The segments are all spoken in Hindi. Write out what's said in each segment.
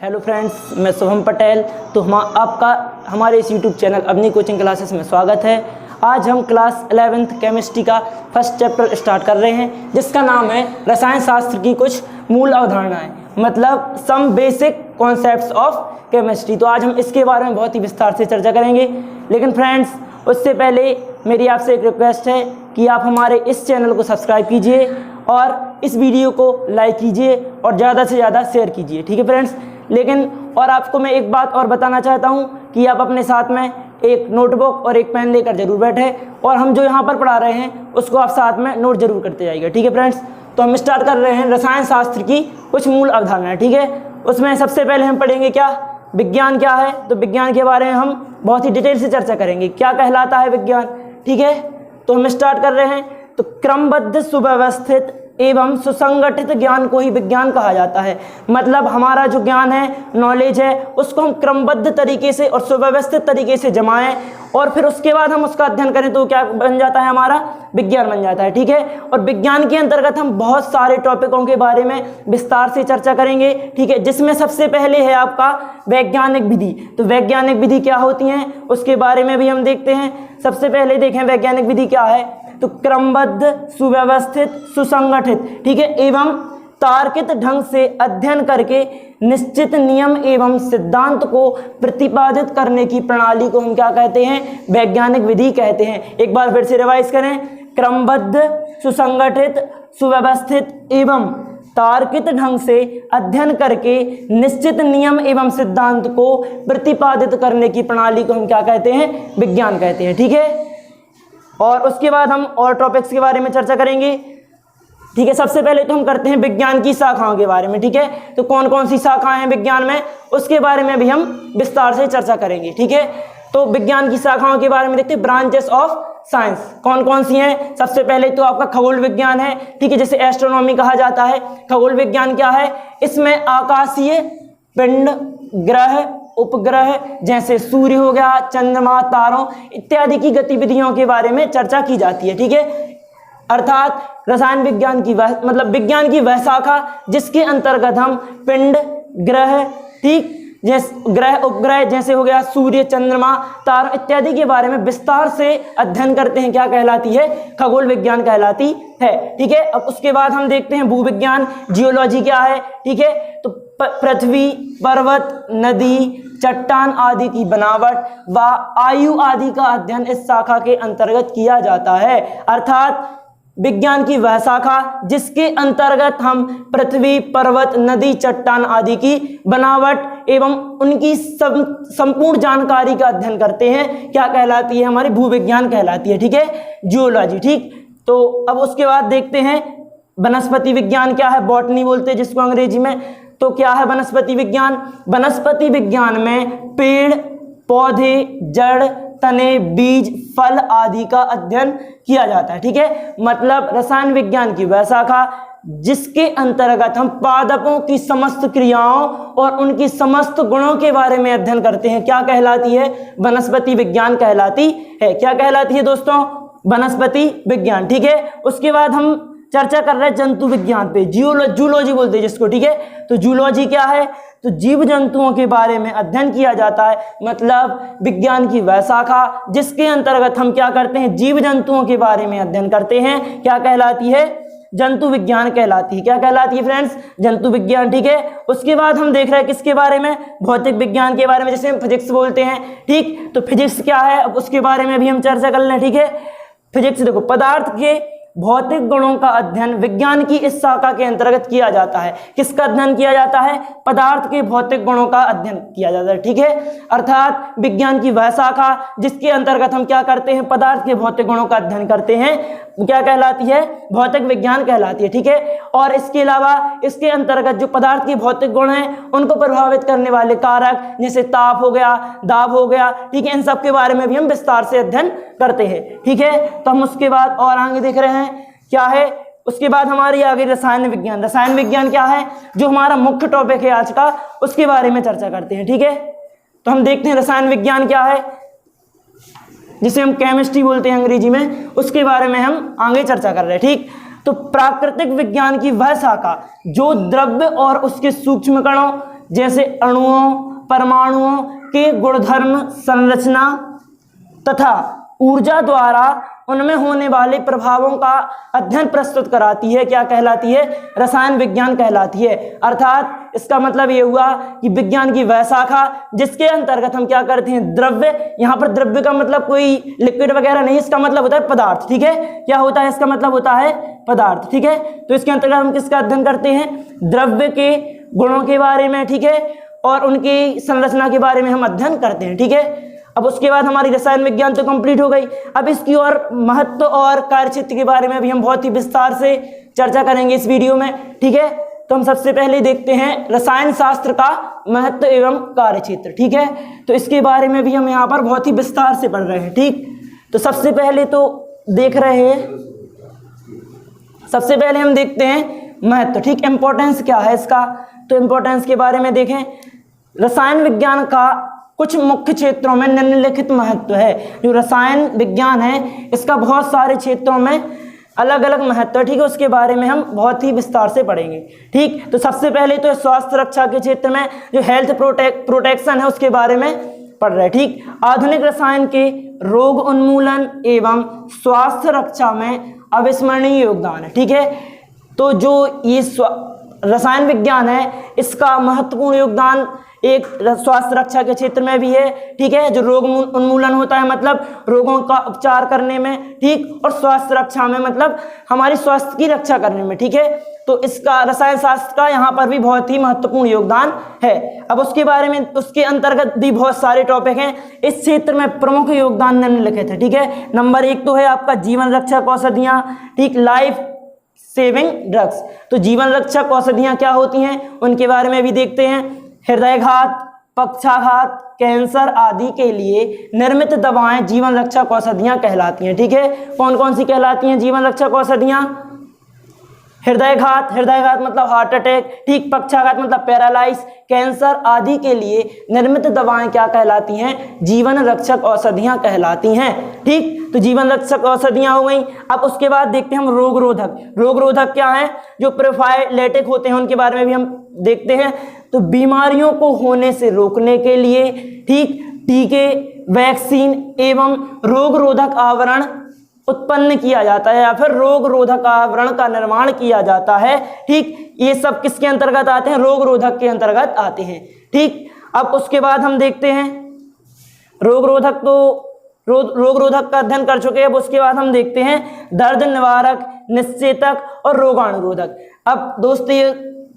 हेलो फ्रेंड्स, मैं शुभम पटेल। तो आपका हमारे इस यूट्यूब चैनल अपनी कोचिंग क्लासेस में स्वागत है। आज हम क्लास 11th केमिस्ट्री का फर्स्ट चैप्टर स्टार्ट कर रहे हैं, जिसका नाम है रसायन शास्त्र की कुछ मूल अवधारणाएं, मतलब some basic concepts of chemistry. तो आज हम इसके बारे में बहुत ही विस्तार से चर्चा करेंगे। लेकिन फ्रेंड्स, उससे पहले मेरी आपसे एक रिक्वेस्ट है कि आप हमारे इस चैनल को सब्सक्राइब कीजिए और इस वीडियो को लाइक कीजिए और ज़्यादा से ज़्यादा शेयर कीजिए, ठीक है फ्रेंड्स। लेकिन और आपको मैं एक बात और बताना चाहता हूं कि आप अपने साथ में एक नोटबुक और एक पेन लेकर जरूर बैठे और हम जो यहां पर पढ़ा रहे हैं उसको आप साथ में नोट जरूर करते जाइएगा, ठीक है फ्रेंड्स। तो हम स्टार्ट कर रहे हैं रसायन शास्त्र की कुछ मूल अवधारणाएं, ठीक है। उसमें सबसे पहले हम पढ़ेंगे क्या, विज्ञान क्या है। तो विज्ञान के बारे में हम बहुत ही डिटेल से चर्चा करेंगे, क्या कहलाता है विज्ञान, ठीक है। तो हम स्टार्ट कर रहे हैं। तो क्रमबद्ध, सुव्यवस्थित एवं सुसंगठित ज्ञान को ही विज्ञान कहा जाता है। मतलब हमारा जो ज्ञान है, नॉलेज है, उसको हम क्रमबद्ध तरीके से और सुव्यवस्थित तरीके से जमाएं और फिर उसके बाद हम उसका अध्ययन करें तो क्या बन जाता है, हमारा विज्ञान बन जाता है, ठीक है। और विज्ञान के अंतर्गत हम बहुत सारे टॉपिकों के बारे में विस्तार से चर्चा करेंगे, ठीक है। जिसमें सबसे पहले है आपका वैज्ञानिक विधि। तो वैज्ञानिक विधि क्या होती है उसके बारे में भी हम देखते हैं। सबसे पहले देखें वैज्ञानिक विधि क्या है। तो क्रमबद्ध, सुव्यवस्थित, सुसंगठित, ठीक है, एवं तार्किक ढंग से अध्ययन करके निश्चित नियम एवं सिद्धांत को प्रतिपादित करने की प्रणाली को हम क्या कहते हैं, वैज्ञानिक विधि कहते हैं। एक बार फिर से रिवाइज करें। क्रमबद्ध, सुसंगठित, सुव्यवस्थित एवं तार्किक ढंग से अध्ययन करके निश्चित नियम एवं सिद्धांत को प्रतिपादित करने की प्रणाली को हम क्या कहते हैं, विज्ञान कहते हैं, ठीक है। और उसके बाद हम और टॉपिक्स के बारे में चर्चा करेंगे, ठीक है। सबसे पहले तो हम करते हैं विज्ञान की शाखाओं के बारे में, ठीक है। तो कौन कौन सी शाखाएं हैं विज्ञान में, उसके बारे में भी हम विस्तार से चर्चा करेंगे, ठीक है। तो विज्ञान की शाखाओं के बारे में देखते हैं। ब्रांचेस ऑफ साइंस कौन कौन सी हैं। सबसे पहले तो आपका खगोल विज्ञान है, ठीक है, जिसे एस्ट्रोनॉमी कहा जाता है। खगोल विज्ञान क्या है, इसमें आकाशीय पिंड, ग्रह, उपग्रह जैसे सूर्य हो गया, चंद्रमा, तारों इत्यादि की गतिविधियों के बारे में चर्चा की जाती है, ठीक है। अर्थात रसायन विज्ञान की मतलब विज्ञान की वह शाखा जिसके अंतर्गत हम पिंड, ग्रह, ठीक, जैसे ग्रह, उपग्रह जैसे हो गया सूर्य, चंद्रमा, तारों इत्यादि के बारे में विस्तार से अध्ययन करते हैं, क्या कहलाती है, खगोल विज्ञान कहलाती है, ठीक है। अब उसके बाद हम देखते हैं भूविज्ञान, जियोलॉजी क्या है, ठीक है। तो पृथ्वी, पर्वत, नदी, चट्टान आदि की बनावट व आयु आदि का अध्ययन इस शाखा के अंतर्गत किया जाता है। अर्थात विज्ञान की वह शाखा जिसके अंतर्गत हम पृथ्वी, पर्वत, नदी, चट्टान आदि की बनावट एवं उनकी संपूर्ण जानकारी का अध्ययन करते हैं, क्या कहलाती है, हमारी भूविज्ञान कहलाती है, ठीक है, जियोलॉजी, ठीक। तो अब उसके बाद देखते हैं वनस्पति विज्ञान क्या है, बॉटनी बोलते हैं जिसको अंग्रेजी में। तो क्या है वनस्पति विज्ञान। वनस्पति विज्ञान में पेड़, पौधे, जड़, तने, बीज, फल आदि का अध्ययन किया जाता है, ठीक है। मतलब रसायन विज्ञान की वह शाखा जिसके अंतर्गत हम पादपों की समस्त क्रियाओं और उनकी समस्त गुणों के बारे में अध्ययन करते हैं, क्या कहलाती है, वनस्पति विज्ञान कहलाती है। क्या कहलाती है दोस्तों, वनस्पति विज्ञान, ठीक है। उसके बाद हम चर्चा कर रहे हैं जंतु विज्ञान पे, जूलॉजी बोलते हैं जिसको, ठीक है। तो जूलॉजी क्या है, तो जीव जंतुओं के बारे में अध्ययन किया जाता है। मतलब विज्ञान की वह शाखा जिसके अंतर्गत हम क्या करते हैं, जीव जंतुओं के बारे में अध्ययन करते हैं, क्या कहलाती है, जंतु विज्ञान कहलाती है। क्या कहलाती है फ्रेंड्स, जंतु विज्ञान, ठीक है। उसके बाद हम देख रहे हैं किसके बारे में, भौतिक विज्ञान के बारे में, जिसे हम फिजिक्स बोलते हैं, ठीक। तो फिजिक्स क्या है, अब उसके बारे में भी हम चर्चा कर लें, ठीक है। फिजिक्स देखो, पदार्थ के भौतिक गुणों का अध्ययन विज्ञान की इस शाखा के अंतर्गत किया जाता है। किसका अध्ययन किया जाता है, पदार्थ के भौतिक गुणों का अध्ययन किया जाता है, ठीक है। अर्थात विज्ञान की वह शाखा जिसके अंतर्गत हम क्या करते हैं, पदार्थ के भौतिक गुणों का अध्ययन करते हैं, क्या कहलाती है, भौतिक विज्ञान कहलाती है, ठीक है। और इसके अलावा इसके अंतर्गत जो पदार्थ के भौतिक गुण हैं उनको प्रभावित करने वाले कारक जैसे ताप हो गया, दाब हो गया, ठीक है, इन सब के बारे में भी हम विस्तार से अध्ययन करते हैं, ठीक है। तो हम उसके बाद और आगे देख रहे हैं क्या है। उसके बाद हमारी आ गई रसायन विज्ञान। रसायन विज्ञान क्या है, जो हमारा मुख्य टॉपिक है आज का, उसके बारे में चर्चा करते हैं, ठीक है। तो हम देखते हैं रसायन विज्ञान क्या है, जिसे हम केमिस्ट्री बोलते हैं अंग्रेजी में, उसके बारे में हम आगे चर्चा कर रहे हैं, ठीक। तो प्राकृतिक विज्ञान की वह शाखा जो द्रव्य और उसके सूक्ष्म कणों जैसे अणुओं, परमाणुओं के गुणधर्म, संरचना तथा ऊर्जा द्वारा उनमें होने वाले प्रभावों का अध्ययन प्रस्तुत कराती है। क्या कहलाती है? रसायन विज्ञान कहलाती है। अर्थात इसका मतलब ये हुआ कि विज्ञान की वह शाखा जिसके अंतर्गत हम क्या करते हैं, द्रव्य, यहाँ पर द्रव्य का मतलब कोई लिक्विड वगैरह नहीं, इसका मतलब होता है पदार्थ। ठीक है, क्या होता है? इसका मतलब होता है पदार्थ। ठीक है, तो इसके अंतर्गत हम किसका अध्ययन करते हैं? द्रव्य के गुणों के बारे में, ठीक है, और उनकी संरचना के बारे में हम अध्ययन करते हैं। ठीक है, अब उसके बाद हमारी रसायन विज्ञान तो कंप्लीट हो गई। अब इसकी और महत्व और कार्यक्षेत्र के बारे में भी हम बहुत ही विस्तार से चर्चा करेंगे इस वीडियो में। ठीक है, तो हम सबसे पहले देखते हैं रसायन शास्त्र का महत्व एवं कार्यक्षेत्र। ठीक है, तो इसके बारे में भी हम यहाँ पर बहुत ही विस्तार से पढ़ रहे हैं। ठीक, तो सबसे पहले तो देख रहे हैं, सबसे पहले हम देखते हैं महत्व। ठीक, इंपॉर्टेंस क्या है इसका, तो इंपॉर्टेंस के बारे में देखें। रसायन विज्ञान का कुछ मुख्य क्षेत्रों में निम्नलिखित महत्व है। जो रसायन विज्ञान है इसका बहुत सारे क्षेत्रों में अलग अलग महत्व है। ठीक है, उसके बारे में हम बहुत ही विस्तार से पढ़ेंगे। ठीक, तो सबसे पहले तो स्वास्थ्य रक्षा के क्षेत्र में जो हेल्थ प्रोटेक्शन है उसके बारे में पढ़ रहे हैं। ठीक, आधुनिक रसायन के रोग उन्मूलन एवं स्वास्थ्य रक्षा में अविस्मरणीय योगदान है। ठीक है, तो जो ये रसायन विज्ञान है इसका महत्वपूर्ण योगदान एक स्वास्थ्य रक्षा के क्षेत्र में भी है। ठीक है, जो रोग उन्मूलन होता है मतलब रोगों का उपचार करने में, ठीक, और स्वास्थ्य रक्षा में मतलब हमारे स्वास्थ्य की रक्षा करने में। ठीक है, तो इसका रसायन शास्त्र का यहाँ पर भी बहुत ही महत्वपूर्ण योगदान है। अब उसके बारे में, उसके अंतर्गत भी बहुत सारे टॉपिक हैं। इस क्षेत्र में प्रमुख योगदान निम्नलिखित है। ठीक है, नंबर 1 तो है आपका जीवन रक्षक औषधियाँ। ठीक, लाइफ सेविंग ड्रग्स। तो जीवन रक्षक औषधियाँ क्या होती हैं उनके बारे में भी देखते हैं। हृदयघात, पक्षाघात, कैंसर आदि के लिए निर्मित दवाएं जीवन रक्षक औषधियां कहलाती हैं। ठीक है, कौन कौन सी कहलाती हैं जीवन रक्षक औषधियां? हृदयघात, हृदयघात मतलब हार्ट अटैक। ठीक, पक्षाघात मतलब पैरालाइज, कैंसर आदि के लिए निर्मित दवाएं क्या कहलाती हैं? जीवन रक्षक औषधियां कहलाती हैं। ठीक, तो जीवन रक्षक औषधियां हो गई। अब उसके बाद देखते हैं हम रोग रोधक। रोग रोधक क्या है? जो प्रोफाइलैटिक होते हैं उनके बारे में भी हम देखते हैं। तो बीमारियों को होने से रोकने के लिए, ठीक, टीके, वैक्सीन एवं रोग रोधक आवरण उत्पन्न किया जाता है या फिर रोग रोधक आवरण का निर्माण किया जाता है। ठीक, ये सब किसके अंतर्गत आते हैं? रोग रोधक के अंतर्गत आते हैं। ठीक, अब उसके बाद हम देखते हैं रोग रोधक, तो रोग रोधक का अध्ययन कर चुके हैं। अब उसके बाद हम देखते हैं दर्द निवारक, निश्चेतक और रोगाणुरोधक। अब दोस्तों ये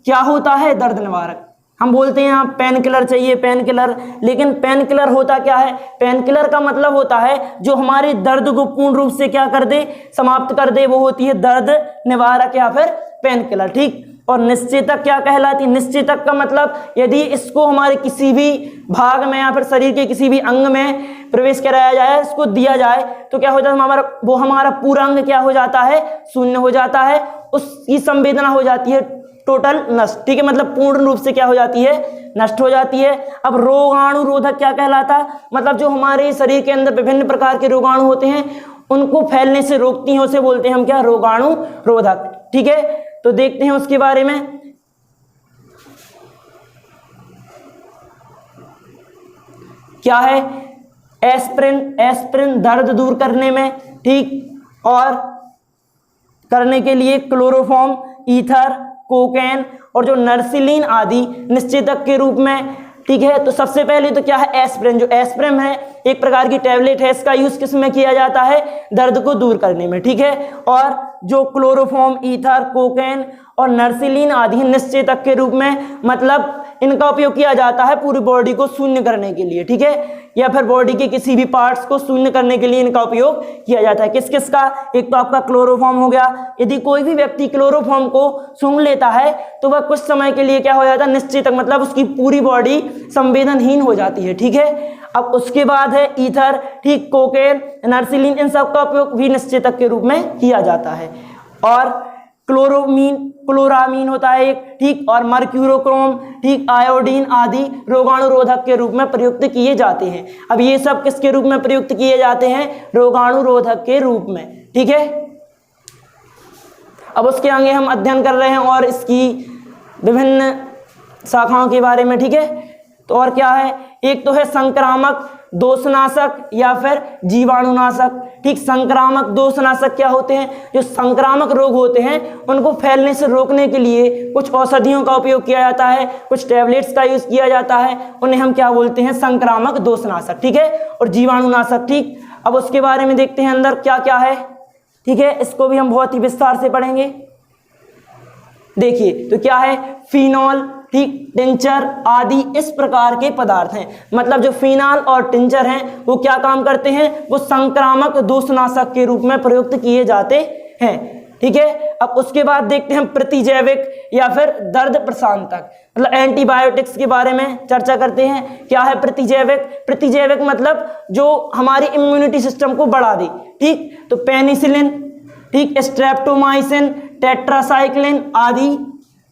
क्या होता है दर्द निवारक? हम बोलते हैं यहाँ पेन किलर चाहिए, पेन किलर, लेकिन पेन किलर होता क्या है? पेन किलर का मतलब होता है जो हमारे दर्द को पूर्ण रूप से क्या कर दे, समाप्त कर दे, वो होती है दर्द निवारक या फिर पेन किलर। ठीक, और निश्चेतक क्या कहलाती है? निश्चेतक का मतलब यदि इसको हमारे किसी भी भाग में या फिर शरीर के किसी भी अंग में प्रवेश कराया जाए, इसको दिया जाए तो क्या हो जाता है? हमारा पूरा अंग क्या हो जाता है? शून्य हो जाता है, उसकी संवेदना हो जाती है टोटल नष्ट। ठीक है, मतलब पूर्ण रूप से क्या हो जाती है? नष्ट हो जाती है। अब रोगाणुरोधक क्या कहलाता है? मतलब जो हमारे शरीर के अंदर विभिन्न प्रकार के रोगाणु होते हैं उनको फैलने से रोकती हैं, उसे बोलते हैं हम क्या? रोगाणुरोधक। ठीक है, तो देखते हैं उसके बारे में। क्या है? एस्पिरिन, एस्पिरिन दर्द दूर करने में, ठीक, और करने के लिए क्लोरोफॉर्म, ईथर, कोकेन और जो नर्सिलीन आदि निश्चेतक के रूप में। ठीक है, तो सबसे पहले तो क्या है? एस्पिरिन। जो एस्पिरिन है एक प्रकार की टैबलेट है, इसका यूज किस में किया जाता है? दर्द को दूर करने में। ठीक है, और जो क्लोरोफॉर्म, ईथर, कोकेन और नर्सिलीन आदि निश्चेतक के रूप में, मतलब इनका उपयोग किया जाता है पूरी बॉडी को शून्य करने के लिए। ठीक है, या फिर बॉडी के किसी भी पार्ट्स को शून्य करने के लिए इनका उपयोग किया जाता है। किस किस का? एक तो आपका क्लोरोफॉर्म हो गया। यदि कोई भी व्यक्ति क्लोरोफॉर्म को सूंघ लेता है तो वह कुछ समय के लिए क्या हो जाता है? निश्चेतक, मतलब उसकी पूरी बॉडी संवेदनहीन हो जाती है। ठीक है, अब उसके बाद है ईथर, ठीक, कोकेन, नर्सिलीन, इन सब का उपयोग भी निश्चेतक के रूप में किया जाता है। और क्लोरामीन होता है एक, ठीक, और मर्क्यूरोक्रोम, ठीक, आयोडीन आदि रोगाणुरोधक के रूप में प्रयुक्त किए जाते हैं। अब ये सब किसके रूप में प्रयुक्त किए जाते हैं? रोगाणुरोधक के रूप में। ठीक है, अब उसके आगे हम अध्ययन कर रहे हैं और इसकी विभिन्न शाखाओं के बारे में, ठीक है। तो और क्या है, एक तो है संक्रामक दोषनाशक या फिर जीवाणुनाशक, ठीक। संक्रामक दोषनाशक क्या होते हैं, जो संक्रामक रोग होते हैं उनको फैलने से रोकने के लिए कुछ औषधियों का उपयोग किया जाता है, कुछ टैबलेट्स का यूज किया जाता है, उन्हें हम क्या बोलते हैं, संक्रामक दोषनाशक, ठीक है। और जीवाणुनाशक, ठीक। अब उसके बारे में देखते हैं अंदर क्या क्या है, ठीक है। इसको भी हम बहुत ही विस्तार से पढ़ेंगे। देखिए तो क्या है, फिनॉल, ठीक, टिंचर आदि इस प्रकार के पदार्थ हैं। मतलब जो फिनाल और टिंचर हैं वो क्या काम करते हैं, वो संक्रामक दोषनाशक के रूप में प्रयुक्त किए जाते हैं, ठीक है। अब उसके बाद देखते हैं प्रतिजैविक या फिर दर्द प्रशांतक, मतलब एंटीबायोटिक्स के बारे में चर्चा करते हैं। क्या है प्रतिजैविक, प्रतिजैविक मतलब जो हमारी इम्यूनिटी सिस्टम को बढ़ा दे, ठीक। तो पेनिसिलिन, ठीक, स्ट्रेप्टोमाइसिन, टेट्रासाइक्लिन आदि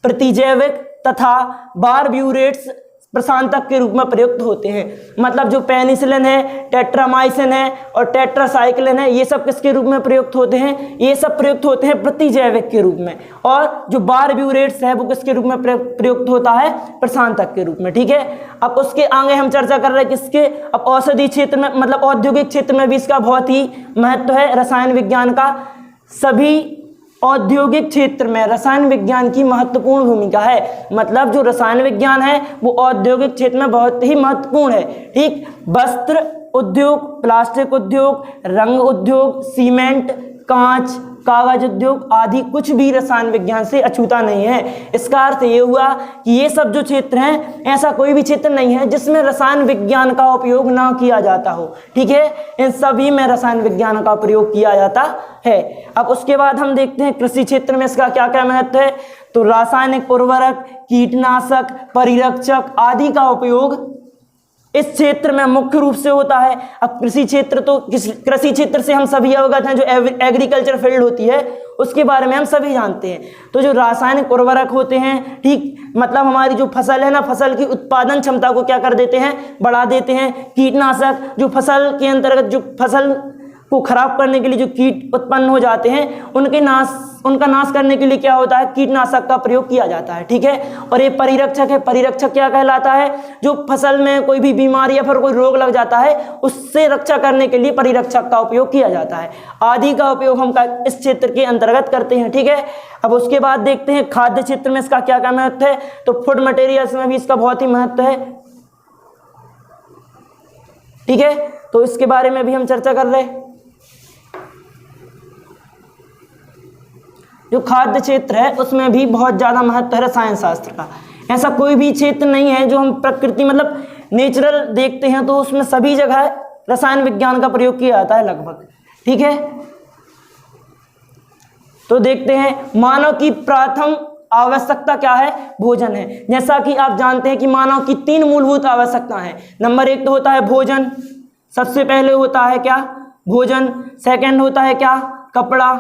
प्रतिजैविक तथा बारब्यूरेट्स प्रशांतक के रूप में प्रयुक्त होते हैं। मतलब जो पेनिसिलिन है, टेट्रामाइसिन है और टेट्रासाइक्लिन है, ये सब किसके रूप में प्रयुक्त होते हैं, ये सब प्रयुक्त होते हैं प्रतिजैविक के रूप में। और जो बारब्यूरेट्स है वो किसके रूप में प्रयुक्त होता है, प्रशांतक के रूप में, ठीक है। अब उसके आगे हम चर्चा कर रहे हैं किसके, अब औषधि क्षेत्र में, मतलब औद्योगिक क्षेत्र में भी इसका बहुत ही महत्व है। रसायन विज्ञान का सभी औद्योगिक क्षेत्र में रसायन विज्ञान की महत्वपूर्ण भूमिका है। मतलब जो रसायन विज्ञान है वो औद्योगिक क्षेत्र में बहुत ही महत्वपूर्ण है, ठीक। वस्त्र उद्योग, प्लास्टिक उद्योग, रंग उद्योग, सीमेंट, कांच, कागज उद्योग आदि कुछ भी रसायन विज्ञान से अछूता नहीं है। इसका अर्थ ये हुआ कि ये सब जो क्षेत्र हैं, ऐसा कोई भी क्षेत्र नहीं है जिसमें रसायन विज्ञान का उपयोग ना किया जाता हो, ठीक है। इन सभी में रसायन विज्ञान का प्रयोग किया जाता है। अब उसके बाद हम देखते हैं कृषि क्षेत्र में इसका क्या क्या महत्व है। तो रासायनिक उर्वरक, कीटनाशक, परिरक्षक आदि का उपयोग इस क्षेत्र में मुख्य रूप से होता है। अब कृषि क्षेत्र, तो कृषि क्षेत्र से हम सभी अवगत हैं, जो एग्रीकल्चर फील्ड होती है उसके बारे में हम सभी जानते हैं। तो जो रासायनिक उर्वरक होते हैं, ठीक, मतलब हमारी जो फसल है ना, फसल की उत्पादन क्षमता को क्या कर देते हैं, बढ़ा देते हैं। कीटनाशक जो फसल के अंतर्गत, जो फसल को खराब करने के लिए जो कीट उत्पन्न हो जाते हैं उनका नाश करने के लिए क्या होता है, कीटनाशक का प्रयोग किया जाता है, ठीक है। और ये परिरक्षक है, परिरक्षक क्या कहलाता है, जो फसल में कोई भी बीमारी या फिर कोई रोग लग जाता है उससे रक्षा करने के लिए परिरक्षक का उपयोग किया जाता है। आदि का उपयोग हम इस क्षेत्र के अंतर्गत करते हैं, ठीक है। अब उसके बाद देखते हैं खाद्य क्षेत्र में इसका क्या क्या महत्व है। तो फूड मटेरियल्स में भी इसका बहुत ही महत्व है, ठीक है। तो इसके बारे में भी हम चर्चा कर रहे हैं। जो खाद्य क्षेत्र है उसमें भी बहुत ज़्यादा महत्व है रसायन शास्त्र का। ऐसा कोई भी क्षेत्र नहीं है जो हम प्रकृति, मतलब नेचुरल देखते हैं तो उसमें सभी जगह रसायन विज्ञान का प्रयोग किया जाता है लगभग, ठीक है। तो देखते हैं मानव की प्रथम आवश्यकता क्या है, भोजन है। जैसा कि आप जानते हैं कि मानव की 3 मूलभूत आवश्यकताएं हैं। नंबर 1 तो होता है भोजन, सबसे पहले होता है क्या, भोजन। सेकंड होता है क्या, कपड़ा।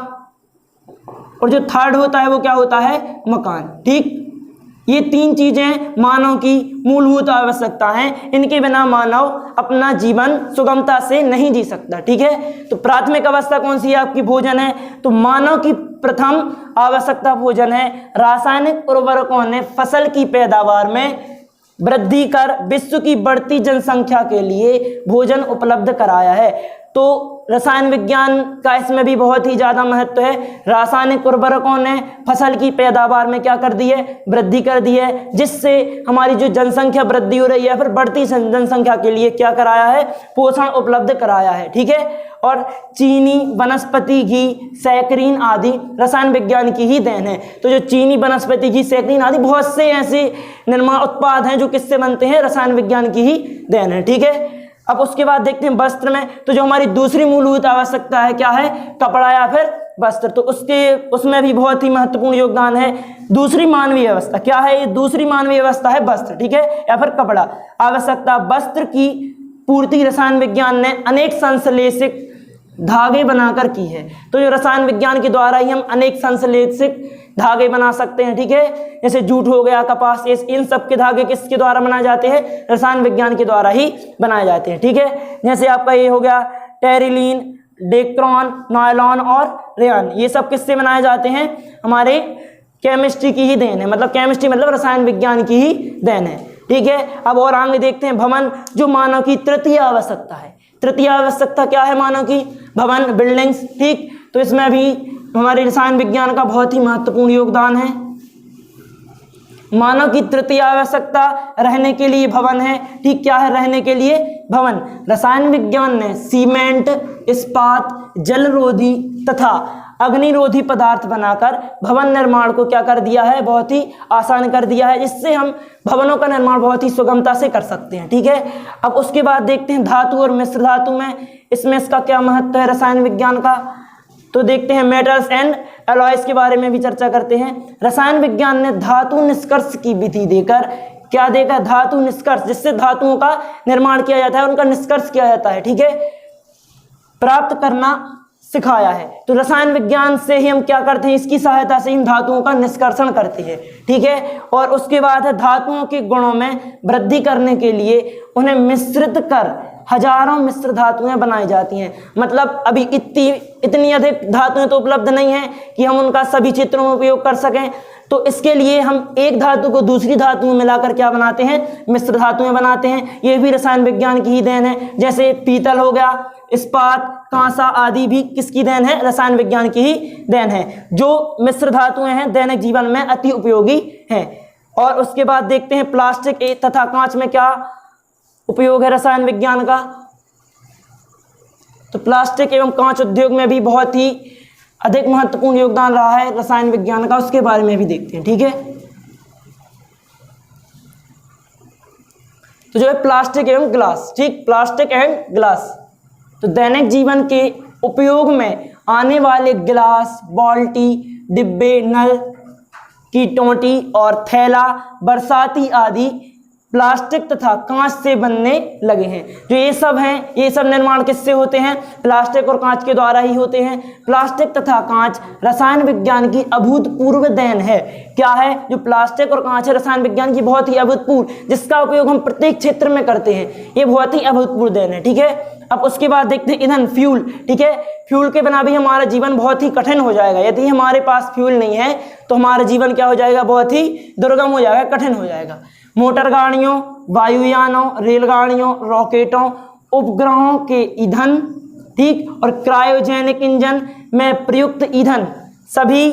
और जो थर्ड होता है वो क्या होता है, मकान, ठीक। ये 3 चीजें मानव की मूलभूत आवश्यकता हैं। इनके बिना मानव अपना जीवन सुगमता से नहीं जी सकता, ठीक है। तो प्राथमिक अवस्था कौन सी है आपकी, भोजन है। तो मानव की प्रथम आवश्यकता भोजन है। रासायनिक उर्वरकों ने फसल की पैदावार में वृद्धि कर विश्व की बढ़ती जनसंख्या के लिए भोजन उपलब्ध कराया है। तो रसायन विज्ञान का इसमें भी बहुत ही ज़्यादा महत्व है। रासायनिक उर्वरकों ने फसल की पैदावार में क्या कर दी है, वृद्धि कर दी है, जिससे हमारी जो जनसंख्या वृद्धि हो रही है फिर बढ़ती जनसंख्या के लिए क्या कराया है, पोषण उपलब्ध कराया है, ठीक है। और चीनी, वनस्पति घी, सैकरीन आदि रसायन विज्ञान की ही देन है। तो जो चीनी, वनस्पति घी, सैकरीन आदि बहुत से ऐसे निर्माण उत्पाद हैं जो किससे बनते हैं, रसायन विज्ञान की ही देन है, ठीक है। अब उसके बाद देखते हैं वस्त्र में। तो जो हमारी दूसरी मूलभूत आवश्यकता है क्या है, कपड़ा या फिर वस्त्र। तो उसमें भी बहुत ही महत्वपूर्ण योगदान है। दूसरी मानवीय अवस्था क्या है, ये दूसरी मानवीय अवस्था है वस्त्र, ठीक है, या फिर कपड़ा। आवश्यकता वस्त्र की पूर्ति रसायन विज्ञान ने अनेक संश्लेषित धागे बनाकर की है। तो जो रसायन विज्ञान के द्वारा ही हम अनेक संश्लेषित धागे बना सकते हैं, ठीक है। जैसे जूट हो गया, कपास, इन सब के धागे किसके द्वारा बनाए जाते हैं, रसायन विज्ञान के द्वारा ही बनाए जाते हैं, ठीक है। जैसे आपका ये हो गया टेरिलीन, डेक्ट्रॉन, नायलॉन और रेयन, ये सब किससे बनाए जाते हैं, हमारे केमिस्ट्री की ही देन है, मतलब केमिस्ट्री मतलब रसायन विज्ञान की ही देन है। ठीक है, अब और आगे देखते हैं भवन, जो मानव की तृतीय आवश्यकता है। तृतीय आवश्यकता क्या है मानव की? भवन, बिल्डिंग्स। ठीक, तो इसमें भी हमारे रसायन विज्ञान का बहुत ही महत्वपूर्ण योगदान है। मानव की तृतीय आवश्यकता रहने के लिए भवन है। ठीक, क्या है रहने के लिए? भवन। रसायन विज्ञान ने सीमेंट, इस्पात, जलरोधी तथा अग्निरोधी पदार्थ बनाकर भवन निर्माण को क्या कर दिया है? बहुत ही आसान कर दिया है, जिससे हम भवनों का निर्माण बहुत ही सुगमता से कर सकते हैं। ठीक है, अब उसके बाद देखते हैं धातु और मिश्र धातु में, इसमें इसका क्या महत्व है रसायन विज्ञान का। तो देखते हैं मेटल्स एंड एलॉयज के बारे में भी चर्चा करते हैं। रसायन विज्ञान ने धातु निष्कर्ष की विधि देकर क्या देगा? धातु निष्कर्ष, जिससे धातुओं का निर्माण किया जाता है, उनका निष्कर्ष किया जाता है। ठीक है, प्राप्त करना सिखाया है। तो रसायन विज्ञान से ही हम क्या करते हैं? इसकी सहायता से हम धातुओं का निष्कर्षण करते हैं। ठीक है, और उसके बाद है धातुओं के गुणों में वृद्धि करने के लिए उन्हें मिश्रित कर हजारों मिश्र धातुएं बनाई जाती हैं। मतलब अभी इतनी अधिक धातुएं तो उपलब्ध नहीं है कि हम उनका सभी क्षेत्रों में उपयोग कर सकें, तो इसके लिए हम एक धातु को दूसरी धातु में मिलाकर क्या बनाते हैं? मिश्र धातुएं बनाते हैं। ये भी रसायन विज्ञान की ही देन है। जैसे पीतल हो गया, इस्पात, कांसा आदि भी किसकी देन है? रसायन विज्ञान की ही देन है। जो मिश्र धातुएं हैं दैनिक जीवन में अति उपयोगी हैं। और उसके बाद देखते हैं प्लास्टिक तथा कांच में क्या उपयोग है रसायन विज्ञान का। तो प्लास्टिक एवं कांच उद्योग में भी बहुत ही अधिक महत्वपूर्ण योगदान रहा है रसायन विज्ञान का, उसके बारे में भी देखते हैं। ठीक है, तो जो है प्लास्टिक एवं ग्लास। ठीक, प्लास्टिक एंड ग्लास, तो दैनिक जीवन के उपयोग में आने वाले गिलास, बाल्टी, डिब्बे, नल की टोंटी और थैला, बरसाती आदि प्लास्टिक तथा कांच से बनने लगे हैं। जो ये सब हैं, ये सब निर्माण किससे होते हैं? प्लास्टिक और कांच के द्वारा ही होते हैं। प्लास्टिक तथा कांच रसायन विज्ञान की अभूतपूर्व देन है। क्या है? जो प्लास्टिक और कांच है रसायन विज्ञान की बहुत ही अभूतपूर्व, जिसका उपयोग हम प्रत्येक क्षेत्र में करते हैं, ये बहुत ही अभूतपूर्व देन है। ठीक है, अब उसके बाद देखते हैं ईंधन, फ्यूल। ठीक है, फ्यूल के बिना भी हमारा जीवन बहुत ही कठिन हो जाएगा। यदि हमारे पास फ्यूल नहीं है तो हमारा जीवन क्या हो जाएगा? बहुत ही दुर्गम हो जाएगा, कठिन हो जाएगा। मोटर गाड़ियों, वायुयानों, रेलगाड़ियों, रॉकेटों, उपग्रहों के ईंधन, ठीक, और क्रायोजेनिक इंजन में प्रयुक्त ईंधन सभी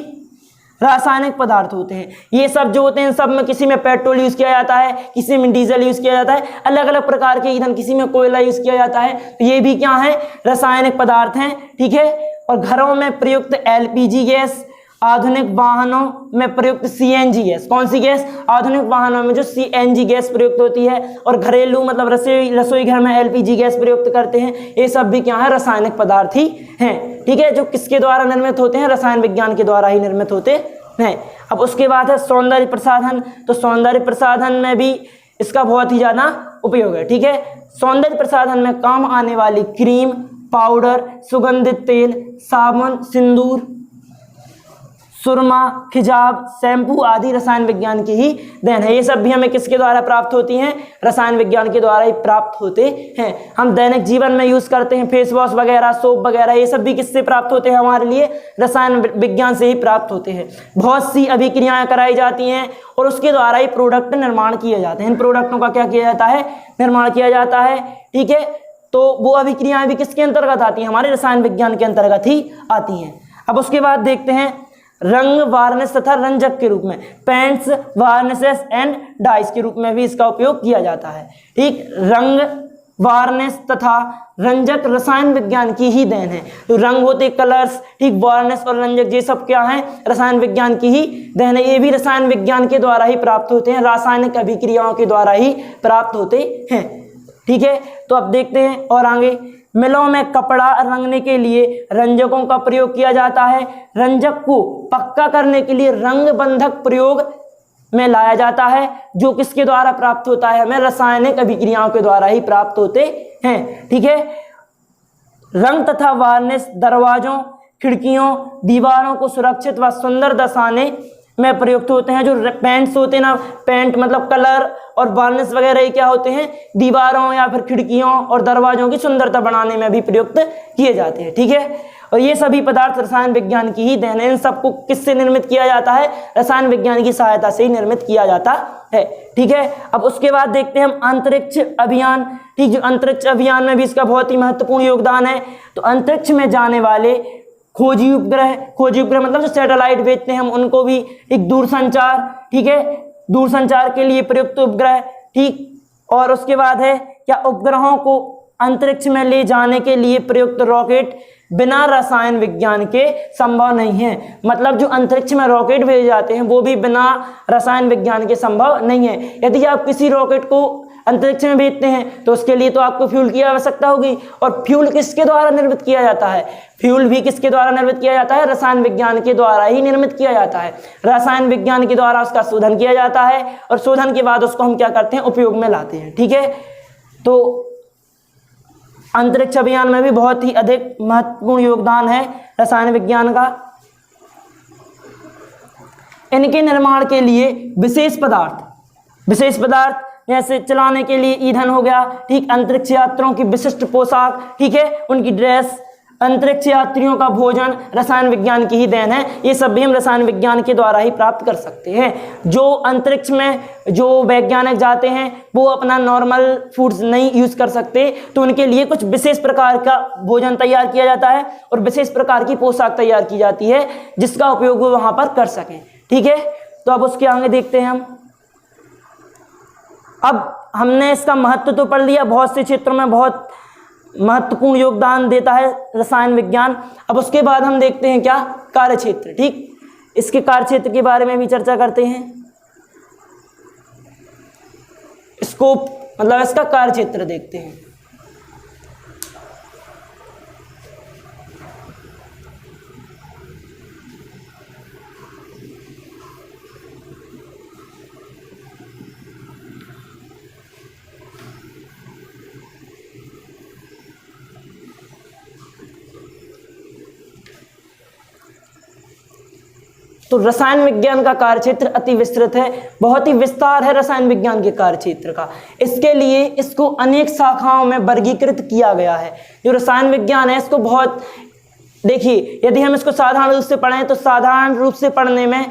रासायनिक पदार्थ होते हैं। ये सब जो होते हैं, सब में किसी में पेट्रोल यूज किया जाता है, किसी में डीजल यूज किया जाता है, अलग अलग प्रकार के ईंधन, किसी में कोयला यूज किया जाता है। तो ये भी क्या है? रासायनिक पदार्थ हैं। ठीक है, और घरों में प्रयुक्त एलपीजी गैस, आधुनिक वाहनों में प्रयुक्त सीएनजी गैस। कौन सी गैस? आधुनिक वाहनों में जो सीएनजी गैस प्रयुक्त होती है, और घरेलू मतलब रसोई घर में एलपीजी गैस प्रयुक्त करते हैं। ये सब भी क्या है? रासायनिक पदार्थ ही हैं। ठीक है, जो किसके द्वारा निर्मित होते हैं? रसायन विज्ञान के द्वारा ही निर्मित होते हैं। अब उसके बाद है सौंदर्य प्रसाधन। तो सौंदर्य प्रसाधन में भी इसका बहुत ही ज़्यादा उपयोग है। ठीक है, सौंदर्य प्रसाधन में काम आने वाली क्रीम, पाउडर, सुगंधित तेल, साबुन, सिंदूर, सुरमा, खिजाब, शैम्पू आदि रसायन विज्ञान की ही देन है। ये सब भी हमें किसके द्वारा प्राप्त होती हैं? रसायन विज्ञान के द्वारा ही प्राप्त होते हैं। हम दैनिक जीवन में यूज करते हैं फेस वॉश वगैरह, सोप वगैरह, ये सब भी किससे प्राप्त होते हैं? हमारे लिए रसायन विज्ञान से ही प्राप्त होते हैं। बहुत सी अभिक्रियाएं कराई जाती हैं और उसके द्वारा ही प्रोडक्ट निर्माण किए जाते हैं। इन प्रोडक्टों का क्या किया जाता है? निर्माण किया जाता है। ठीक है, तो वो अभिक्रियाएं भी किसके अंतर्गत आती हैं? हमारे रसायन विज्ञान के अंतर्गत ही आती हैं। अब उसके बाद देखते हैं रंग, वार्निश तथा रंजक के रूप में, पेंट्स, वार्निशेस एंड डाइस के रूप में भी इसका उपयोग किया जाता है। ठीक, रंग, वार्निश तथा रंजक रसायन विज्ञान की ही देन है। तो रंग होते कलर्स, ठीक, वार्निश और रंजक ये सब क्या है? रसायन विज्ञान की ही देन है। ये भी रसायन विज्ञान के द्वारा ही प्राप्त होते हैं, रासायनिक अभिक्रियाओं के द्वारा ही प्राप्त होते हैं। ठीक है, तो अब देखते हैं और आगे। मिलों में कपड़ा रंगने के लिए रंजकों का प्रयोग किया जाता है। रंजक को पक्का करने के लिए रंग बंधक प्रयोग में लाया जाता है, जो किसके द्वारा प्राप्त होता है? हमें रासायनिक अभिक्रियाओं के द्वारा ही प्राप्त होते हैं। ठीक है, रंग तथा वार्निश दरवाजों, खिड़कियों, दीवारों को सुरक्षित व सुंदर दर्शाने में प्रयुक्त होते हैं। जो पेंट्स होते हैं ना, पेंट मतलब कलर, और वार्निश वगैरह ये क्या होते हैं? दीवारों या फिर खिड़कियों और दरवाजों की सुंदरता बढ़ाने में भी प्रयुक्त किए जाते हैं। ठीक है, और ये सभी पदार्थ रसायन विज्ञान की ही देन है। इन सबको किससे निर्मित किया जाता है? रसायन विज्ञान की सहायता से ही निर्मित किया जाता है। ठीक है, अब उसके बाद देखते हैं हम अंतरिक्ष अभियान। ठीक, जो अंतरिक्ष अभियान में भी इसका बहुत ही महत्वपूर्ण योगदान है। तो अंतरिक्ष में जाने वाले खोजी उपग्रह मतलब जो सैटेलाइट भेजते हैं हम, उनको भी एक दूरसंचार, ठीक है, दूरसंचार के लिए प्रयुक्त उपग्रह। ठीक, और उसके बाद है क्या, उपग्रहों को अंतरिक्ष में ले जाने के लिए प्रयुक्त रॉकेट बिना रसायन विज्ञान के संभव नहीं है। मतलब जो अंतरिक्ष में रॉकेट भेजे जाते हैं वो भी बिना रसायन विज्ञान के संभव नहीं है। यदि आप किसी रॉकेट को अंतरिक्ष में भेजते हैं तो उसके लिए तो आपको फ्यूल की आवश्यकता होगी, और फ्यूल किसके द्वारा निर्मित किया जाता है? फ्यूल भी किसके द्वारा निर्मित किया जाता है? रसायन विज्ञान के द्वारा ही निर्मित किया जाता है। रसायन विज्ञान के द्वारा उसका शोधन किया जाता है, और शोधन के बाद उसको हम क्या करते हैं? उपयोग में लाते हैं। ठीक है, तो अंतरिक्ष अभियान में भी बहुत ही अधिक महत्वपूर्ण योगदान है रसायन विज्ञान का। इनके निर्माण के लिए विशेष पदार्थ जैसे चलाने के लिए ईंधन हो गया, ठीक, अंतरिक्ष यात्रियों की विशिष्ट पोशाक, ठीक है, उनकी ड्रेस, अंतरिक्ष यात्रियों का भोजन रसायन विज्ञान की ही देन है। ये सब भी हम रसायन विज्ञान के द्वारा ही प्राप्त कर सकते हैं। जो अंतरिक्ष में जो वैज्ञानिक जाते हैं वो अपना नॉर्मल फूड्स नहीं यूज कर सकते, तो उनके लिए कुछ विशेष प्रकार का भोजन तैयार किया जाता है और विशेष प्रकार की पोशाक तैयार की जाती है जिसका उपयोग वो वहां पर कर सकें। ठीक है, तो अब उसके आगे देखते हैं हम। अब हमने इसका महत्व तो पढ़ लिया, बहुत से क्षेत्रों में बहुत महत्वपूर्ण योगदान देता है रसायन विज्ञान। अब उसके बाद हम देखते हैं क्या, कार्यक्षेत्र। ठीक, इसके कार्यक्षेत्र के बारे में भी चर्चा करते हैं। स्कोप मतलब इसका कार्यक्षेत्र देखते हैं। तो रसायन विज्ञान का कार्यक्षेत्र अति विस्तृत है, बहुत ही विस्तार है रसायन विज्ञान के कार्यक्षेत्र का। इसके लिए इसको अनेक शाखाओं में वर्गीकृत किया गया है। जो रसायन विज्ञान है इसको बहुत, देखिए, यदि हम इसको साधारण रूप से पढ़ें तो साधारण रूप से पढ़ने में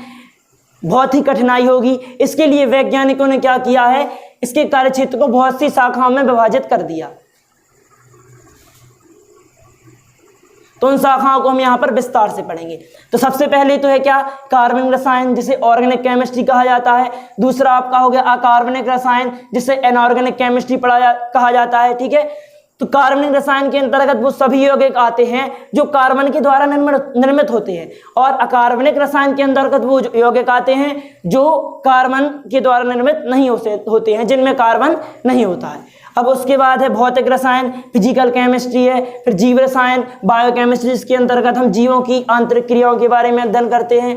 बहुत ही कठिनाई होगी। इसके लिए वैज्ञानिकों ने क्या किया है, इसके कार्यक्षेत्र को बहुत सी शाखाओं में विभाजित कर दिया। तो उन शाखाओं को हम यहाँ पर विस्तार से पढ़ेंगे। तो सबसे पहले तो है क्या, कार्बनिक रसायन जिसे ऑर्गेनिक केमिस्ट्री कहा जाता है। दूसरा आपका हो गया अकार्बनिक रसायन जिसे इनऑर्गेनिक केमिस्ट्री कहा जाता है। ठीक है, तो कार्बनिक रसायन के अंतर्गत वो सभी यौगिक आते हैं जो कार्बन के द्वारा निर्मित होते हैं, और अकार्बनिक रसायन के अंतर्गत वो यौगिक आते हैं जो कार्बन के द्वारा निर्मित नहीं होते हैं, जिनमें कार्बन नहीं होता है। अब उसके बाद है भौतिक रसायन, फिजिकल केमिस्ट्री है। फिर जीव रसायन, बायोकेमिस्ट्री, जिसके अंतर्गत हम जीवों की आंतरिक क्रियाओं के बारे में अध्ययन करते हैं।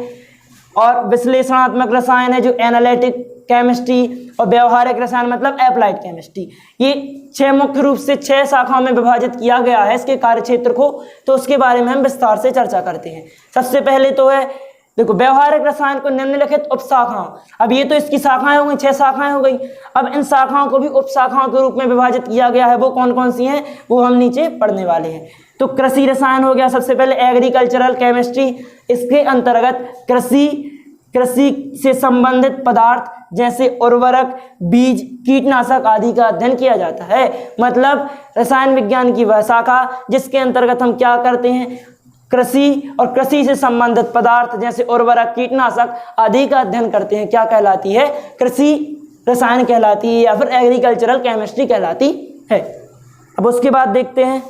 और विश्लेषणात्मक रसायन है जो एनालिटिक केमिस्ट्री, और व्यवहारिक रसायन मतलब एप्लाइड केमिस्ट्री। ये 6 मुख्य रूप से 6 शाखाओं में विभाजित किया गया है इसके कार्यक्षेत्र को। तो उसके बारे में हम विस्तार से चर्चा करते हैं। सबसे पहले तो है, देखो, व्यवहारिक रसायन को निम्नलिखित उपशाखाओं, अब ये तो इसकी शाखाएं हो गई, 6 शाखाएं हो गई। अब इन शाखाओं को भी उपशाखाओं के रूप में विभाजित किया गया है। वो कौन कौन सी हैं वो हम नीचे पढ़ने वाले हैं। तो कृषि रसायन हो गया सबसे पहले, एग्रीकल्चरल केमिस्ट्री। इसके अंतर्गत कृषि से संबंधित पदार्थ जैसे उर्वरक, बीज, कीटनाशक आदि का अध्ययन किया जाता है। मतलब रसायन विज्ञान की वह शाखा जिसके अंतर्गत हम क्या करते हैं, कृषि और कृषि से संबंधित पदार्थ जैसे उर्वरक, कीटनाशक आदि का अध्ययन करते हैं। क्या कहलाती है? कृषि रसायन कहलाती है, या फिर एग्रीकल्चरल केमिस्ट्री कहलाती है। अब उसके बाद देखते हैं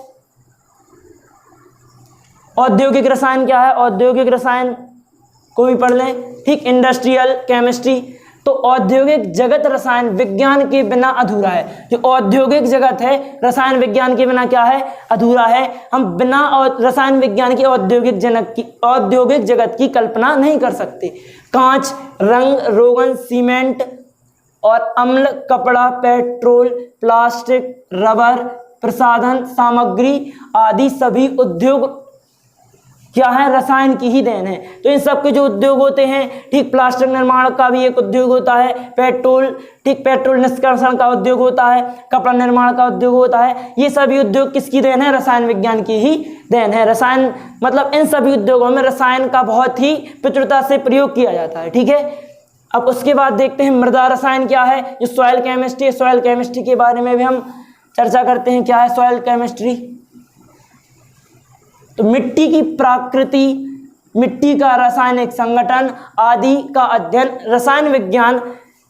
औद्योगिक रसायन क्या है। औद्योगिक रसायन को भी पढ़ लें। ठीक, इंडस्ट्रियल केमिस्ट्री। तो औद्योगिक जगत रसायन विज्ञान के बिना अधूरा है। जो औद्योगिक जगत है रसायन विज्ञान के बिना क्या है? अधूरा है। हम बिना रसायन विज्ञान के औद्योगिक जगत की कल्पना नहीं कर सकते। कांच, रंग, रोगन, सीमेंट और अम्ल, कपड़ा, पेट्रोल, प्लास्टिक, रबर, प्रसाधन सामग्री आदि सभी क्या है, रसायन की ही देन है। तो इन सब के जो उद्योग होते हैं, ठीक, प्लास्टिक निर्माण का भी एक उद्योग होता है, पेट्रोल, ठीक, पेट्रोल निष्कर्षण का उद्योग होता है, कपड़ा निर्माण का उद्योग होता है, ये सभी उद्योग किसकी देन है, रसायन विज्ञान की ही देन है। रसायन मतलब इन सभी उद्योगों में रसायन का बहुत ही प्रचुरता से प्रयोग किया जाता है, ठीक है। अब उसके बाद देखते हैं मृदा रसायन क्या है, जो सॉइल केमिस्ट्री है। सॉइल केमिस्ट्री के बारे में भी हम चर्चा करते हैं। क्या है सॉइल केमिस्ट्री? तो मिट्टी की प्रकृति, मिट्टी का रासायनिक संगठन आदि का अध्ययन रसायन विज्ञान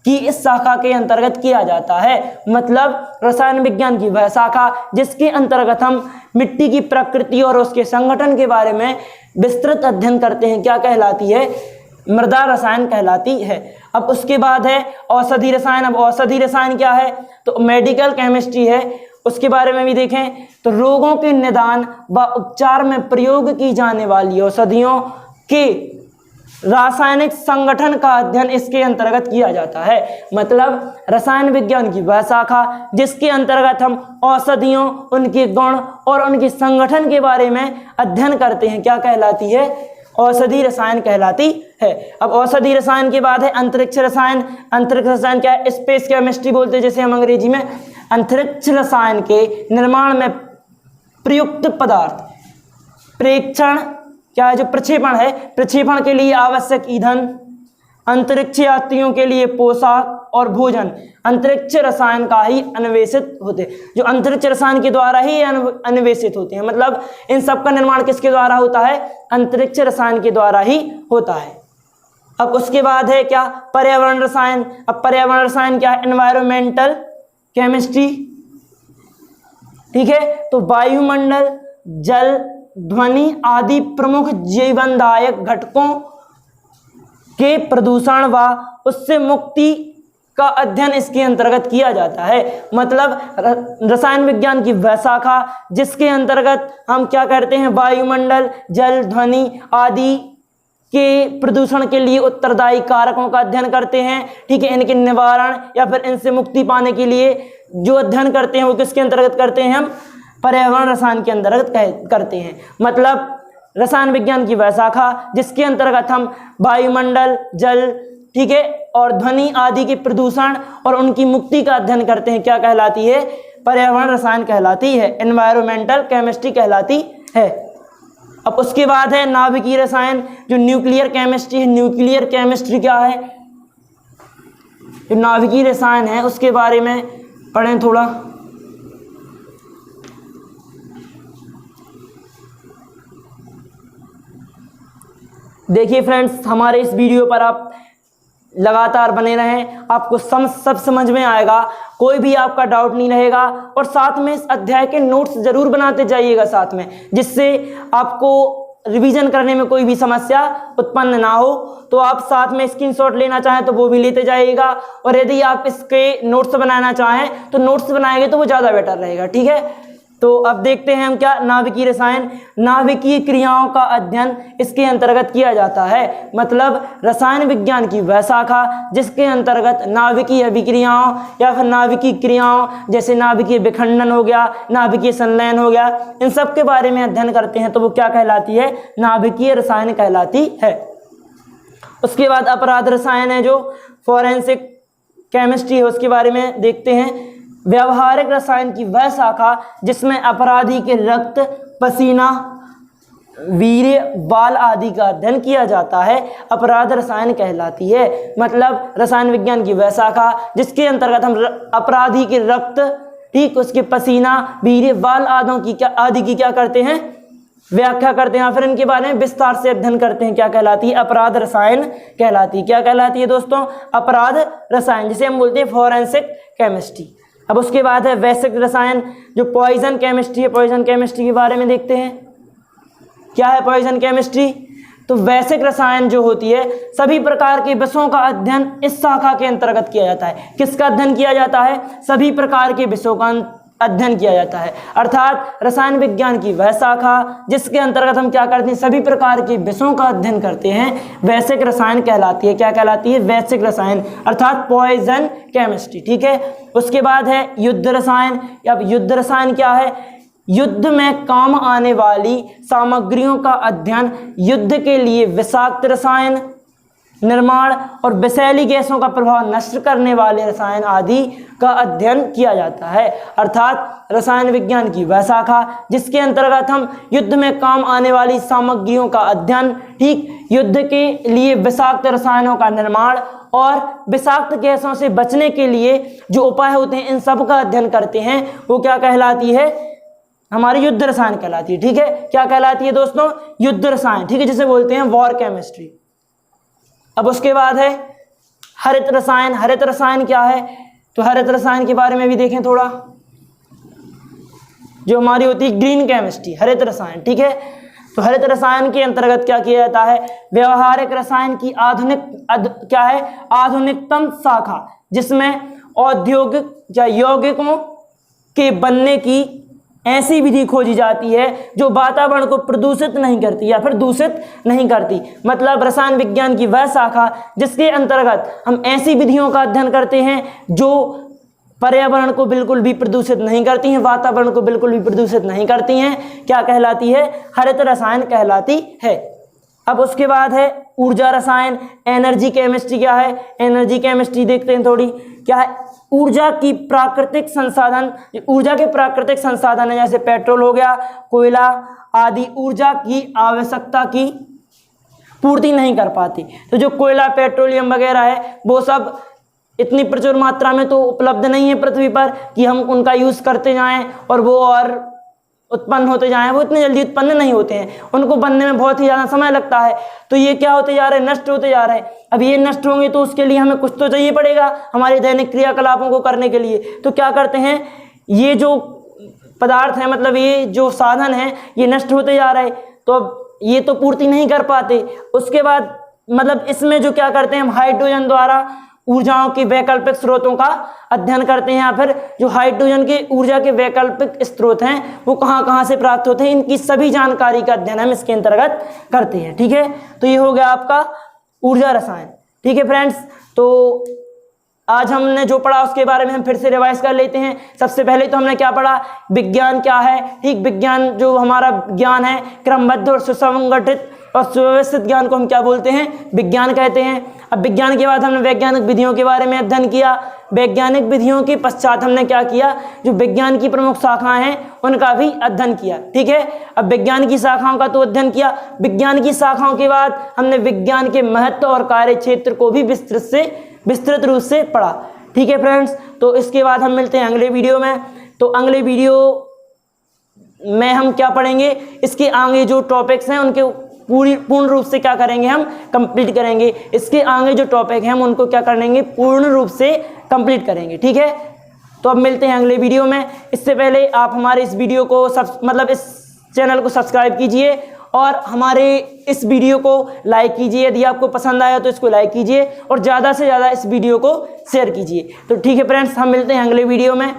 की इस शाखा के अंतर्गत किया जाता है। मतलब रसायन विज्ञान की वह शाखा जिसके अंतर्गत हम मिट्टी की प्रकृति और उसके संगठन के बारे में विस्तृत अध्ययन करते हैं, क्या कहलाती है, मृदा रसायन कहलाती है। अब उसके बाद है औषधि रसायन। अब औषधि रसायन क्या है, तो मेडिकल केमिस्ट्री है। उसके बारे में भी देखें तो रोगों के निदान व उपचार में प्रयोग की जाने वाली औषधियों के रासायनिक संगठन का अध्ययन इसके अंतर्गत किया जाता है। मतलब रसायन विज्ञान की वह शाखा जिसके अंतर्गत हम औषधियों, उनके गुण और उनके संगठन के बारे में अध्ययन करते हैं, क्या कहलाती है, औषधि रसायन कहलाती है। अब औषधि रसायन के बाद है अंतरिक्ष रसायन। अंतरिक्ष रसायन क्या है, स्पेस केमिस्ट्री बोलते हैं जैसे हम अंग्रेजी में। अंतरिक्ष रसायन के निर्माण में प्रयुक्त पदार्थ, प्रेक्षण क्या है, जो प्रक्षेपण है, प्रक्षेपण के लिए आवश्यक ईंधन, अंतरिक्ष यात्रियों के लिए पोशाक और भोजन अंतरिक्ष रसायन का ही अन्वेषित होते हैं, जो अंतरिक्ष रसायन के द्वारा ही अन्वेषित होते हैं। मतलब इन सब का निर्माण किसके द्वारा होता है, अंतरिक्ष रसायन के द्वारा ही होता है। अब उसके बाद है क्या, पर्यावरण रसायन। अब पर्यावरण रसायन क्या है, एनवायरमेंटल केमिस्ट्री, ठीक है। तो वायुमंडल, जल, ध्वनि आदि प्रमुख जीवनदायक घटकों के प्रदूषण व उससे मुक्ति का अध्ययन इसके अंतर्गत किया जाता है। मतलब रसायन विज्ञान की वह शाखा जिसके अंतर्गत हम क्या करते हैं, वायुमंडल, जल, ध्वनि आदि के प्रदूषण के लिए उत्तरदायी कारकों का अध्ययन करते हैं, ठीक है। इनके निवारण या फिर इनसे मुक्ति पाने के लिए जो अध्ययन करते हैं वो किसके अंतर्गत करते हैं, हम पर्यावरण रसायन के अंतर्गत करते हैं। मतलब रसायन विज्ञान की वह शाखा जिसके अंतर्गत हम वायुमंडल, जल, ठीक है, और ध्वनि आदि के प्रदूषण और उनकी मुक्ति का अध्ययन करते हैं, क्या कहलाती है, पर्यावरण रसायन कहलाती है, एनवायरमेंटल केमिस्ट्री कहलाती है। अब उसके बाद है नाभिकीय रसायन, जो न्यूक्लियर केमिस्ट्री है। न्यूक्लियर केमिस्ट्री क्या है, जो नाभिकीय रसायन है उसके बारे में पढ़ें थोड़ा। देखिए फ्रेंड्स, हमारे इस वीडियो पर आप लगातार बने रहें, आपको सब समझ में आएगा, कोई भी आपका डाउट नहीं रहेगा। और साथ में इस अध्याय के नोट्स जरूर बनाते जाइएगा साथ में, जिससे आपको रिवीजन करने में कोई भी समस्या उत्पन्न ना हो। तो आप साथ में स्क्रीनशॉट लेना चाहें तो वो भी लेते जाइएगा, और यदि आप इसके नोट्स बनाना चाहें तो नोट्स बनाएंगे तो वो ज़्यादा बेटर रहेगा, ठीक है। तो अब देखते हैं हम क्या, नाभिकीय रसायन। नाभिकीय क्रियाओं का अध्ययन इसके अंतर्गत किया जाता है। मतलब रसायन विज्ञान की वह शाखा जिसके अंतर्गत नाभिकीय अभिक्रियाओं या फिर नाभिकीय क्रियाओं, जैसे नाभिकीय विखंडन हो गया, नाभिकीय संलयन हो गया, इन सब के बारे में अध्ययन करते हैं तो वो क्या कहलाती है, नाभिकीय रसायन कहलाती है। उसके बाद अपराध रसायन है, जो फॉरेंसिक केमिस्ट्री है, उसके बारे में देखते हैं। व्यवहारिक रसायन की वह शाखा जिसमें अपराधी के रक्त, पसीना, वीर्य, बाल आदि का अध्ययन किया जाता है, अपराध रसायन कहलाती है। मतलब रसायन विज्ञान की वह शाखा जिसके अंतर्गत हम अपराधी के रक्त, ठीक, उसके पसीना, वीर्य, बाल आदि की क्या करते हैं, व्याख्या करते हैं, फिर इनके बारे में विस्तार से अध्ययन करते हैं, क्या कहलाती है, अपराध रसायन कहलाती है। क्या कहलाती है दोस्तों, अपराध रसायन, जिसे हम बोलते हैं फॉरेंसिक केमिस्ट्री। अब उसके बाद है वैश्विक रसायन, जो पॉइजन केमिस्ट्री है। पॉइजन केमिस्ट्री के बारे में देखते हैं, क्या है पॉइजन केमिस्ट्री। तो वैश्विक रसायन जो होती है, सभी प्रकार के विषों का अध्ययन इस शाखा के अंतर्गत किया जाता है। किसका अध्ययन किया जाता है, सभी प्रकार के विषयों का अध्ययन किया जाता है। अर्थात रसायन विज्ञान की वह शाखा जिसके अंतर्गत हम क्या करते हैं, सभी प्रकार के विषयों का अध्ययन करते हैं, वैश्विक रसायन कहलाती है। क्या कहलाती है, वैश्विक रसायन, अर्थात पॉइजन केमिस्ट्री, ठीक है। उसके बाद है युद्ध रसायन। अब युद्ध रसायन क्या है, युद्ध में काम आने वाली सामग्रियों का अध्ययन, युद्ध के लिए विषाक्त रसायन निर्माण और विषैली गैसों का प्रभाव नष्ट करने वाले रसायन आदि का अध्ययन किया जाता है। अर्थात रसायन विज्ञान की वह शाखा जिसके अंतर्गत हम युद्ध में काम आने वाली सामग्रियों का अध्ययन, ठीक, युद्ध के लिए विषाक्त रसायनों का निर्माण और विषाक्त गैसों से बचने के लिए जो उपाय होते हैं, इन सब का अध्ययन करते हैं, वो क्या कहलाती है? हमारी युद्ध रसायन कहलाती है। ठीक है, क्या कहलाती है दोस्तों? युद्ध रसायन। ठीक है, जिसे बोलते हैं वॉर केमिस्ट्री। अब उसके बाद है हरित रसायन। हरित रसायन क्या है? तो हरित रसायन के बारे में भी देखें थोड़ा, जो हमारी होती है ग्रीन केमिस्ट्री, हरित रसायन। ठीक है, तो हरित रसायन के अंतर्गत क्या किया जाता है? व्यवहारिक रसायन की क्या है? आधुनिकतम शाखा, जिसमें औद्योगिक या यौगिकों के बनने की ऐसी विधि खोजी जाती है जो वातावरण को प्रदूषित नहीं करती या फिर दूषित नहीं करती। मतलब रसायन विज्ञान की वह शाखा जिसके अंतर्गत हम ऐसी विधियों का अध्ययन करते हैं जो पर्यावरण को बिल्कुल भी प्रदूषित नहीं करती हैं, वातावरण को बिल्कुल भी प्रदूषित नहीं करती हैं। क्या कहलाती है? हरित रसायन कहलाती है। अब उसके बाद है ऊर्जा रसायन। एनर्जी केमिस्ट्री क्या है? एनर्जी केमिस्ट्री देखते हैं थोड़ी, क्या है? ऊर्जा की प्राकृतिक संसाधन, ऊर्जा के प्राकृतिक संसाधन है, जैसे पेट्रोल हो गया, कोयला आदि ऊर्जा की आवश्यकता की पूर्ति नहीं कर पाती। तो जो कोयला, पेट्रोलियम वगैरह है, वो सब इतनी प्रचुर मात्रा में तो उपलब्ध नहीं है पृथ्वी पर कि हम उनका यूज़ करते जाएं और वो और उत्पन्न होते जाएं। वो इतने जल्दी उत्पन्न नहीं होते हैं, उनको बनने में बहुत ही ज़्यादा समय लगता है। तो ये क्या होते जा रहे हैं? नष्ट होते जा रहे हैं। अब ये नष्ट होंगे तो उसके लिए हमें कुछ तो चाहिए पड़ेगा हमारे दैनिक क्रियाकलापों को करने के लिए। तो क्या करते हैं? ये जो पदार्थ है, मतलब ये जो साधन है, ये नष्ट होते जा रहे, तो अब ये तो पूर्ति नहीं कर पाते। उसके बाद मतलब इसमें जो क्या करते हैं, हम हाइड्रोजन द्वारा ऊर्जाओं के वैकल्पिक स्रोतों का अध्ययन करते हैं, या फिर जो हाइड्रोजन के ऊर्जा के वैकल्पिक स्रोत हैं वो कहाँ कहाँ से प्राप्त होते हैं, इनकी सभी जानकारी का अध्ययन हम इसके अंतर्गत करते हैं। ठीक है, तो ये हो गया आपका ऊर्जा रसायन। ठीक है फ्रेंड्स, तो आज हमने जो पढ़ा उसके बारे में हम फिर से रिवाइज कर लेते हैं। सबसे पहले तो हमने क्या पढ़ा? विज्ञान क्या है। ठीक, विज्ञान जो हमारा ज्ञान है, क्रमबद्ध और सुसंगठित और सुव्यवस्थित ज्ञान को हम क्या बोलते हैं? विज्ञान कहते हैं। अब विज्ञान के बाद हमने वैज्ञानिक विधियों के बारे में अध्ययन किया। वैज्ञानिक विधियों के पश्चात हमने क्या किया? जो विज्ञान की प्रमुख शाखाएं हैं उनका भी अध्ययन किया। ठीक है, अब विज्ञान की शाखाओं का तो अध्ययन किया। विज्ञान की शाखाओं के बाद हमने विज्ञान के महत्व और कार्य क्षेत्र को भी विस्तृत रूप से पढ़ा। ठीक है फ्रेंड्स, तो इसके बाद हम मिलते हैं अगले वीडियो में। तो अगले वीडियो में हम क्या पढ़ेंगे? इसके आगे जो टॉपिक्स हैं उनके पूर्ण रूप से क्या करेंगे? हम कंप्लीट करेंगे। इसके आगे जो टॉपिक हैं हम उनको क्या करेंगे? पूर्ण रूप से कंप्लीट करेंगे। ठीक है, तो अब मिलते हैं अगले वीडियो में। इससे पहले आप हमारे इस वीडियो को इस चैनल को सब्सक्राइब कीजिए और हमारे इस वीडियो को लाइक कीजिए। यदि आपको पसंद आया तो इसको लाइक कीजिए और ज़्यादा से ज़्यादा इस वीडियो को शेयर कीजिए। तो ठीक है फ्रेंड्स, हम मिलते हैं अगले वीडियो में।